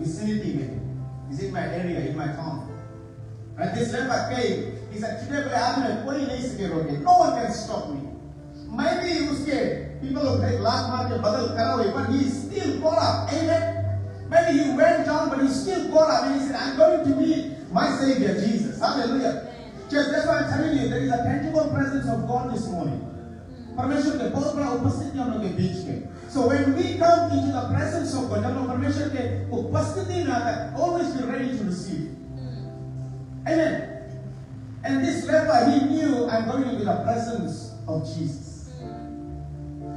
vicinity with him. He's in my area, in my town. And this leper came. He said, "Today, no one can stop me. Maybe people will take last mark badal karawe, but he still got up. Amen. Maybe he went down, but he still got up. And he said, I'm going to meet my Savior, Jesus. Hallelujah. Church, that's why I'm telling you, there is a tangible presence of God this morning. परमेश्वर के बहुत बड़ा उपस्थिति हम लोग के बीच में. So when we come into the presence of God, जब लोग परमेश्वर के उपस्थिति में आता है, always be ready to receive. Amen. And this leper, he knew I'm going into the presence of Jesus.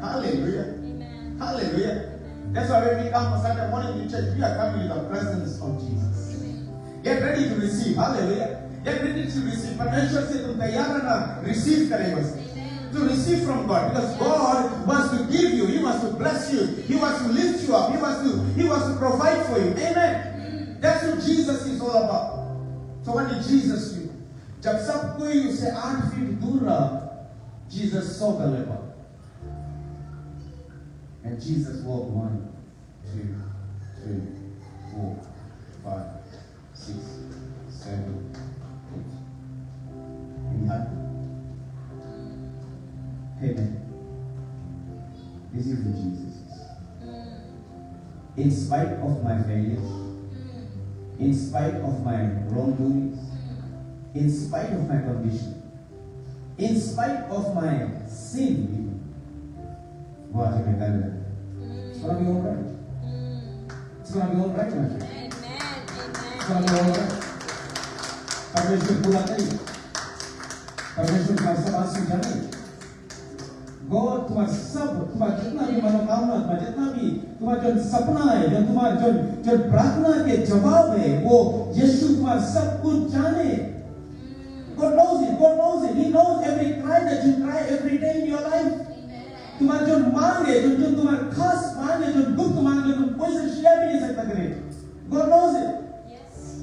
Hallelujah. Amen. Hallelujah. That's why when we come on Sunday morning in church, we are coming to the presence of Jesus. Amen. Get ready to receive. Hallelujah. Get ready to receive. परमेश्वर से तुम तैयार रहना, receive करें to receive from God, because God wants to give you, He wants to bless you, He wants to lift you up, He wants to provide for you. Amen. That's what Jesus is all about. So what did Jesus do? जब सब कोई उसे 8 feet दूर रहा, Jesus saw the leper. And Jesus walked 1, 2, 3, 4, 5, 6, 7, 8. And he had Amen. This is who Jesus is. In spite of my failures, in spite of my wrongdoings, in spite of my condition, in spite of my sin, what am I going to do? It's going to be all right. It's going to be all right, my friend. It's going to be all right. परमेश्वर पूरा करेगा. परमेश्वर का सब आंसू जाने. God तुम्हारा सब, तुम्हारा जितना भी मनोकामना, तुम्हारा जितना भी तुम्हारा जो सपना है, जो तुम्हारा जो प्रार्थना के जवाब है, वो यीशु तुम्हारा सब कुछ जाने. God knows it. God knows it. He knows every cry that you cry every day in your life. तुम्हारा जो मांग है, जो तुम्हारा खास मांग है, जो दुख मांग है, तुम कोई से शेयर भी नहीं सकता करे. God knows it. Yes.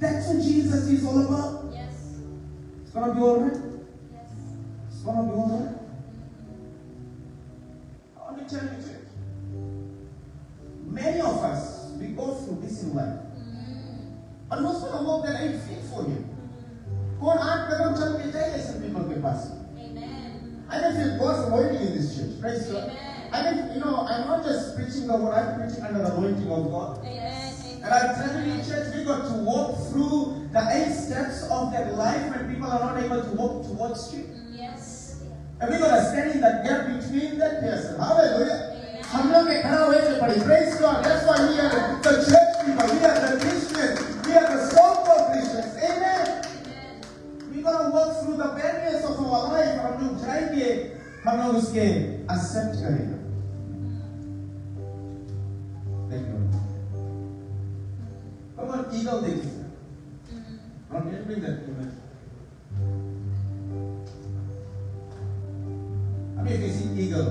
That's what Jesus is all about. Yes. It's gonna be all right. Yes. It's gonna be all right. I want to tell you, church. Many of us, we go through this in life. But most of the walk that ain't fit for you. कौन 8 कदम चल के जाए ऐसे people के पास. Amen. I don't feel God's anointing in this church. Praise God. Amen. I mean, I'm not just preaching the word, I'm preaching under the anointing of God. Amen. And I'm telling you, church, we got to walk through the 8 steps of that life when people are not able to walk towards you. Yes. And we got to stand in that gap between that person. Hallelujah. Amen. हम लोग के खड़ा हुए थे पड़ी. Praise God. That's why we are the church people. We are the Christians. We are the so-called Christians. Amen. We got to walk through the barriers of our life. हम लोग जाएंगे, हम लोग उसके accept करेंगे. Thank you. Come on, eagle देखिए. Can you bring that image? I mean, you see eagle.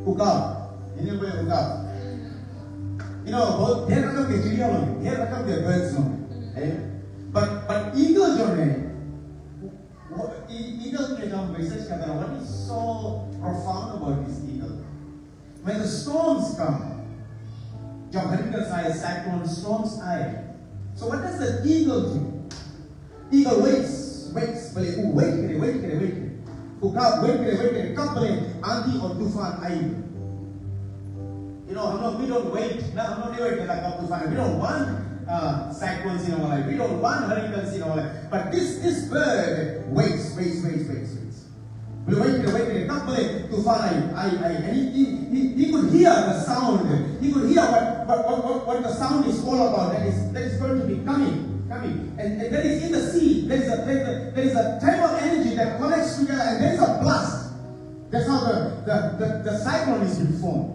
Ukap. Ini boleh ukap. बहुत ढेर रकम के चिड़िया होंगे, ढेर रकम के birds होंगे. But eagle जो है, eagle के जो हम research करते हैं, what is so profound about this eagle? When the storms come, जब hurricanes आए, cyclone storms आए, so what does the eagle do? Eagle waits, wait करे. Ukap wait करे, कब बोले आंधी और तूफान आएगी. We don't wait. No, हम लोग नहीं wait करता कब तूफान. We don't want cyclones in our life. We don't want hurricanes in our life. But this bird waits. बोले wait करे, कब बोले तूफान आई. And he could hear the sound. He could hear what the sound is all about. That is going to be coming. And there is in the sea, there is a type of energy that connects together, and there is a blast. That's how the cyclone is being formed.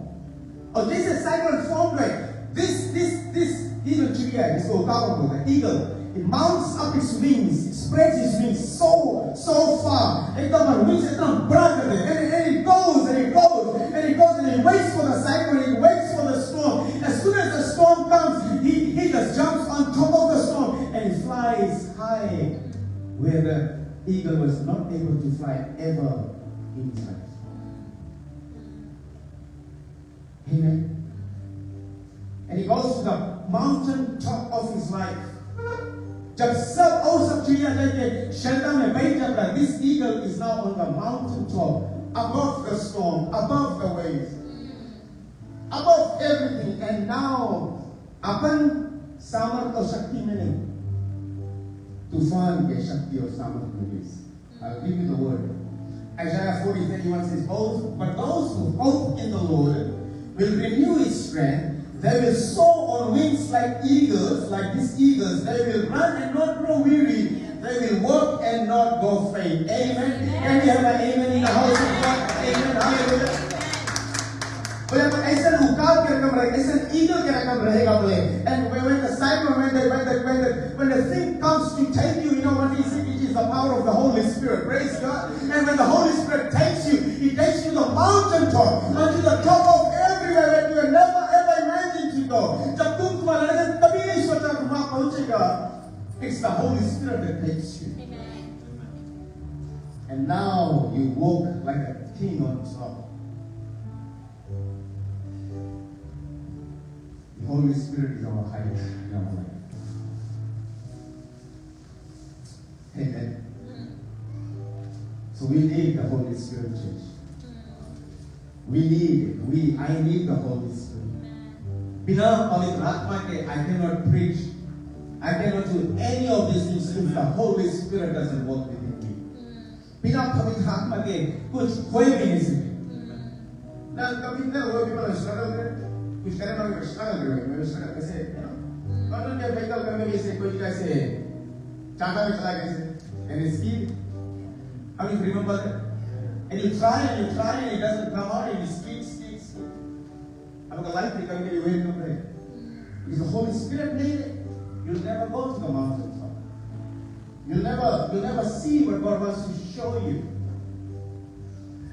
Oh, this is cyclone formed like this eagle chiria, this the eagle. It mounts up its wings, it spreads its wings so far. And it goes and it waits for the cyclone, it waits for the storm. As soon as the storm comes, he just jumps on top of the storm and he flies high where the eagle was not able to fly ever in his life. Amen. and he goes to the mountain top of his life. जब सब और सब चिड़िया जाके shelter में बैठ जाता है, this eagle is now on the mountain top, above the storm, above the waves, above everything, and now अपन सामर्थ और शक्ति में नहीं, तूफान के शक्ति और सामर्थ में भी. I'll give you the word. Isaiah 40:31 says, but those who hope in the Lord will renew his strength. They will soar on wings like eagles, like these eagles. They will run and not grow weary. They will walk and not go faint. Amen. Can we have an amen in the house of God? Amen. Hallelujah. बोले अपन ऐसे उकाब के रकम रहे, ऐसे eagle के रकम रहेगा बोले. And when the cycle, when the thing comes to take you, you know what he said? It is the power of the Holy Spirit. Praise God. And when the Holy Spirit takes you, he takes you to the mountain top, unto the top of everywhere that you have never ever imagined to go. जब तुम तुम्हारे लिए कभी नहीं सोचा तुम वहाँ पहुँचेगा. It's the Holy Spirit that takes you. And now you walk like a king on top. The Holy Spirit is our height in our life. Amen. So we need the Holy Spirit, church. We need it. I need the Holy Spirit. बिना पवित्र आत्मा के I cannot preach. I cannot do any of these things if the Holy Spirit doesn't work within me. बिना पवित्र आत्मा के कुछ कोई भी नहीं सके. ना कभी ना वो भी मतलब struggle करे, कुछ करे ना भी struggle करे, मैं struggle कैसे, कौन क्या vehicle करने में से कोई कैसे चांदा में चला कैसे, and it's speed. How do you remember that? And you try and it doesn't come out and you speed. I'm going to कभी कभी wait to pray. Because the Holy Spirit made it. You'll never go to the mountaintop. You'll never see what God wants to show you.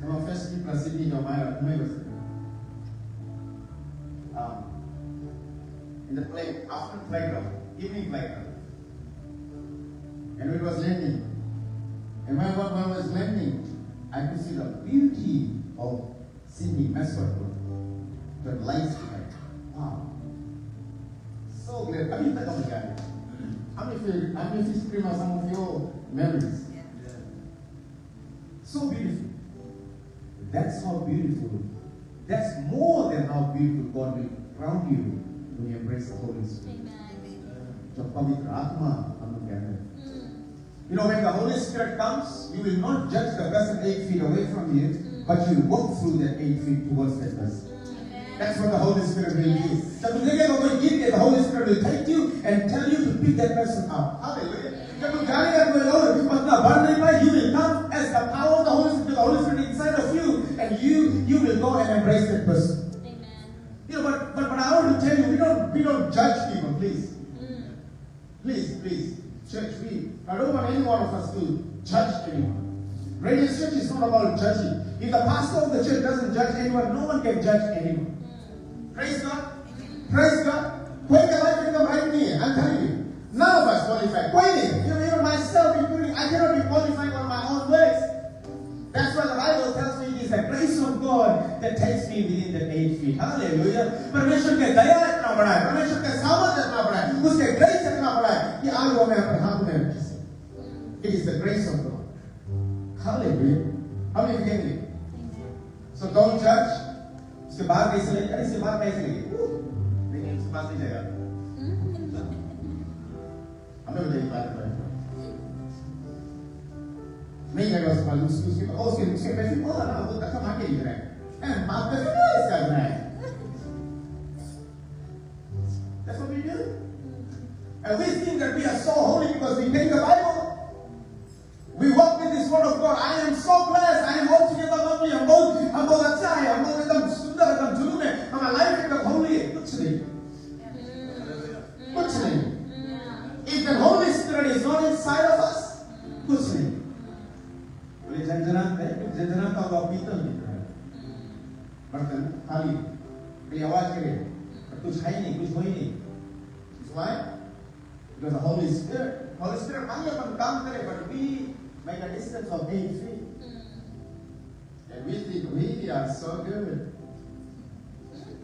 Our first people are sitting in your mind, in the play, after playground, evening playground. And it was landing. And when one was landing, I could see the beauty of Sydney, Mascot. The lights like, wow. So great. I mean, think of it. How many fish cream are some of your memories? Yeah. So beautiful. That's how beautiful. That's more than how beautiful God will crown you when you embrace the Holy Spirit. You know, when the Holy Spirit comes, you will not judge the person 8 feet away from you, but you will walk through that 8 feet towards that person. That's what the Holy Spirit will do. The Holy Spirit will take you and tell you to pick that person up. Hallelujah. You will come as the power of the Holy Spirit inside of you, and you will go and embrace that person. Amen. You know, but I want to tell you, we don't judge people, please. Please, church, I don't want any one of us to judge anyone. Radiant Church is not about judging. If the pastor of the church doesn't judge anyone, no one can judge anyone. Praise God. Praise God. When the life will come right here, I'm telling you. None of us qualify. Waiting. Even myself, including, I cannot be qualified on my own ways. That's why the Bible tells me it is the grace of God that takes me within the 8 feet. Hallelujah. परमेश्वर के दया इतना बड़ा है, परमेश्वर के सामर्थ्य इतना बड़ा है, उसके grace इतना बड़ा है कि आज वो मैं अपने हाथ में रखी से. It is the grace of God. Hallelujah. How many forget it? So don't judge. उसके बाद कैसे लगे? अरे इसके बाद कैसे लगे? लेकिन उसके बाद नहीं जाएगा. हमें बताइए बात करें. नहीं जाएगा उसके बाद उसके पैसे बोला ना वो तक कमा के लिख रहा है. बात पे क्या इसका कर रहा है? That's what we do. And we think that we are so holy because we take the Bible. We walk with this word of God. I am so blessed. I am altogether lovely. I'm both अच्छा है. हम लोग एकदम सुंदर एकदम जुनून है. हमारा लाइफ एकदम holy है. कुछ नहीं. कुछ नहीं. If the Holy Spirit is not inside of us, कुछ नहीं. बोले झंझनात का वो पीतल दिख रहा है. बर्तन खाली. कोई आवाज करे. पर कुछ है ही नहीं. कुछ हो ही नहीं. Why? Because the Holy Spirit मांगे अपन काम करे, but we make a distance of 8 feet. And we think we are so good.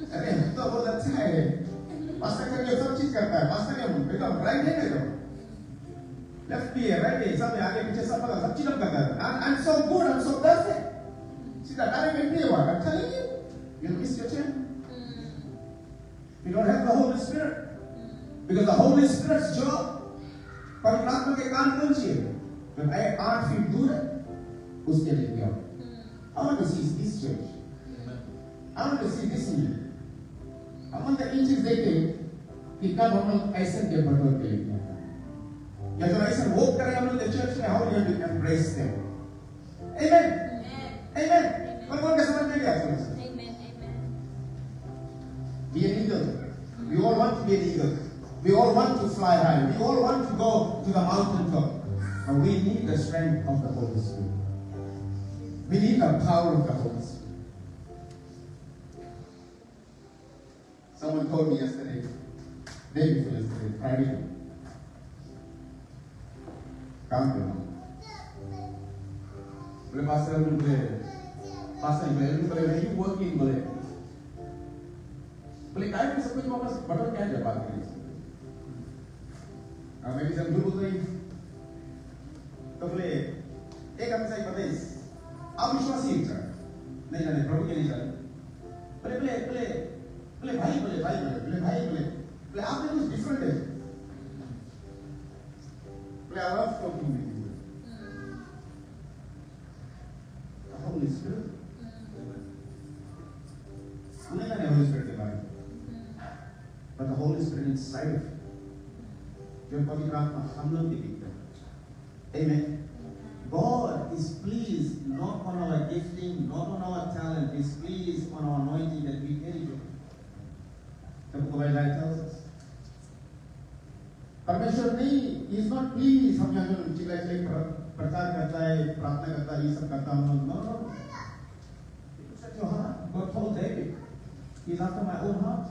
अरे तो बहुत अच्छा है. मास्टर के लिए सब चीज करता है, मास्टर के एकदम राइट है एकदम, लेफ्ट भी है, राइट है, सब आगे पीछे सब पता, सब चीज करता है. I'm so good, I'm so perfect. See that direct entry what I'm telling you, you'll miss your chance. You don't have the Holy Spirit, because the Holy Spirit's job, पवित्र आत्मा के काम कौन सी है? जब 8 फीट दूर है, उसके लिए क्या? I want to see this church. I want to see this meeting. I want the inches they take कि कब हम लोग ऐसे के बटोर के लिए क्या? या जब ऐसे walk करें हम लोग the church में, how do you embrace them? Amen. Amen. कौन कैसे समझ में गया आपको? Be an eagle. We all want to be an eagle. We all want to fly high. We all want to go to the mountain top. But we need the strength of the Holy Spirit. We need the power of the Holy Spirit. Someone told me yesterday, day before yesterday, Friday night. काम करना. बोले pastor बोले you working बोले. बोले काय में सब कुछ वापस बटन क्या है बात करें. मैं भी जब बोल रही तो बोले एक आदमी से पता है आप विश्वासी हैं नहीं जाने प्रभु के नहीं जाने बोले बोले बोले बोले भाई बोले भाई बोले बोले भाई बोले बोले आपने कुछ डिफरेंट है बोले I love talking with you the Holi spirit उन्हें जाने होली स्पिरिट के बारे में but the Holy Spirit inside of you जो पवित्र आत्मा हम लोग के भीतर. Amen. God is pleased not on our gifting, not on our talent. He is pleased on our anointing that we carry. The book of Isaiah tells us. परमेश्वर नहीं, he is not pleased. हम यहाँ जो चिल्ला प्रचार करता है, प्रार्थना करता है, ये सब करता है, no. He said your heart. God told David, he is after my own heart.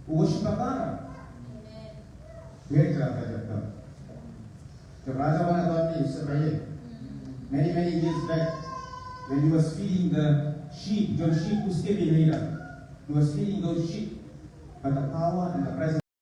वो worship भेड़ चलाता है जब राजा बना था आदमी उससे पहले many years back when he was feeding the sheep जो sheep उसके भी नहीं रहा he was feeding those sheep but the power and the presence